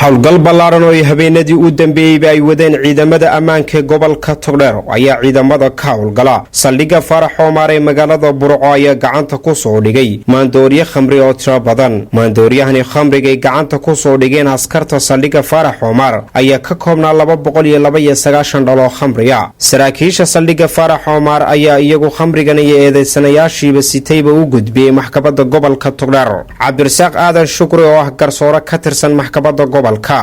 howlgal ballaaran oo ay habeenadii u dambeeyay ay wadeen ciidamada ammaanka gobolka Togdheer ayaa ciidamada ka howlgala saldhigga Faarax Omar ee magaalada Burco ayaa gacanta ku soo dhigay maandooriye khamri oo tiro badan. maandooriyahani khamriga ay gacanta ku soo dhigeen askarta saldhigga Faarax Omar ayaa ka koobnaa 292 dhalo khamriya. saraakiisha saldhigga Faarax Omar ayaa iyagu khamrigan iyo eedeysanayaashiiba sitayba u gudbiyay maxkamadda gobolka Togdheer. Cabdirasaaq Aadan Shukri oo ah garsoore ka tirsan maxkamadda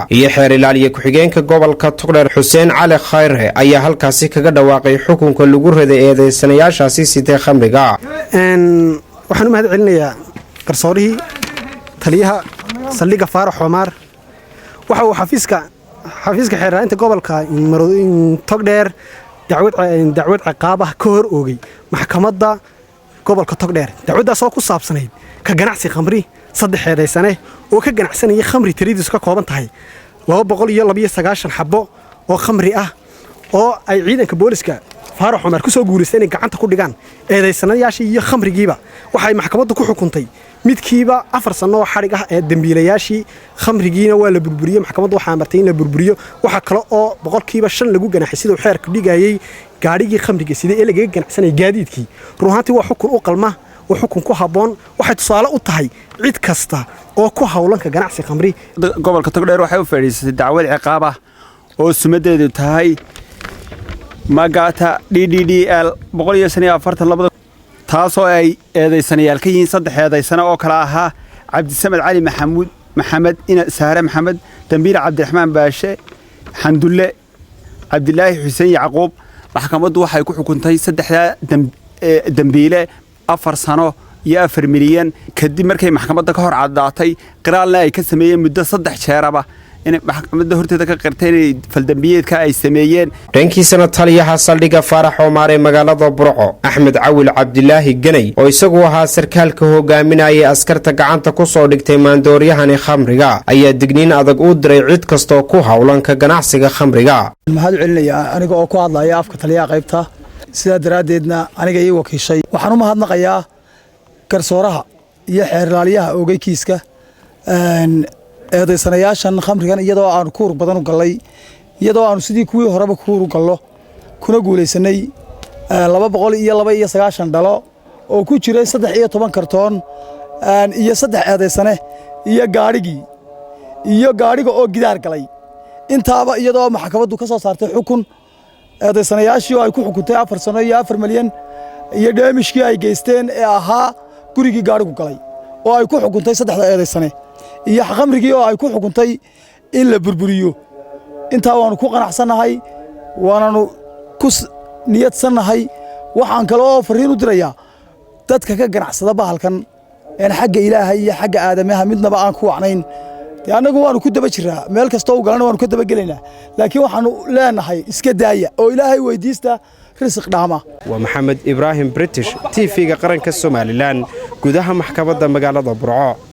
iyo xeer ilaaliye ku-xigeenka gobolka Togdheer Xuseen Cali Khayre ayaa halkaasi kaga dhawaaqay xukunka lagu riday eedeysanayaashaasi sitay khamriga. waxaan u mahad celinayaa garsoorihii taliyaha saldhigga Faarax Omar waxa uu xafiiska xeer ilaalinta gobolka Togdheer dacwad ciqaab ah ka hor oogay maxkamadda gobolka Togdheer. dacwadaas oo ku saabsanayd ka ganacsi khamri saddex eedeysane oo ka ganacsanaya khamri tiradiisu ka kooban tahay 229 xabbo oo khamri ah oo ay ciidanka booliska Faarax Omar ku soo guuleysteen gacanta ku dhigaan eedeysanayaashii iyo khamrigiiba waxay maxkamaddu ku xukuntay midkiiba 4 sano oo xarig ah ee dambiilayaashii khamrigiina waa la burburiyay. maxkamaddu waxa amartay in la burburiyo waxa kale oo 5% lagu ganaxay sidoo xeerku dhigayay gaarigii khamriga sida ee laga ganacsanay gaadiidkii. ruuxantii waa xukun u qalma وحكم ku haboon waxay tusaale u tahay cid kasta oo ku hawlanka ganacsi khamri. gobolka Togdheer waxay u fadhiisatay dacwad ciqaab ah oo sumadeedu tahay magata DDDL 142 taasoo ay eedeysanayaal ka yihiin saddex eedeysana oo kala ahaa Cabdisamed Cali Maxamed ina Saare Maxamed Dambiir Cabdiraxmaan Baashe Xandulle Cabdilaahi Xuseen Yacquub. maxkamaddu waxay ku xukuntay saddexda dambiile 4 sano iyo 4 milyan kadib markay maxkamadda ka hor cadaatay qiraalna ay ka sameeyeen muddo 3 jeeraba in maxkamadda horteeda ka qirtay faldambiyeedka ay sameeyeen. dhankiisana taliyaha saldhigga Faarax Omar ee magaalada Burco Axmed Cawil Cabdilaahi Ganay oo isagu ahaa sarkaalka hogaaminayay askarta gacanta ku soo dhigtay maandooriyahani khamriga ayaa digniin adag u diray cid kasta oo ku hawlanka ganacsiga khamriga. mahad celinayaa aniga oo ku hadlaya afka taliyaha qaybta sida daraadeedna aniga ii wakiishay waxaan u mahadnaqayaa garsooraha iyo xeer ilaaliyaha oogaykiiska eedeysanayaashan khamrigan iyadoo aan kuur badan u galay iyadoo aan sidii kuwii horeba kuur u gallo kuna guuleysanay 292 dhalo oo ku jiray 13 kartoon iyo 3 eedeysane iyo gaariga oo gidaar galay intaaba iyadoo maxkamaddu ka soo saartay xukun eedeysanayaashii oo ay ku xukuntay 4 sano iyo 4 milyan iyo damishkii ay geysteen ee ahaa gurigii gaarigu galay oo ay ku xukuntay 3 eedeysane iyo khamrigii oo ay ku xukuntay in la burburiyo. intaa waanu ku qanacsanahay waananu ku niyadsanahay. waxaan kale oo fariin u dirayaa dadka ka ganacsada bahalkan in xagga Ilaahay iyo xagga aadamaha midnaba aan ku wacnayn. anagu waanu ku daba jiraa meel kasta oo galana waanu ka daba galeynaa laakiin waxaanu leenahay iska daaya oo Ilaahay weydiista risq dhaama. waa Maxamed Ibrahim British TV-ga qaranka Soomaaliland gudaha maxkamadda magaalada Burco.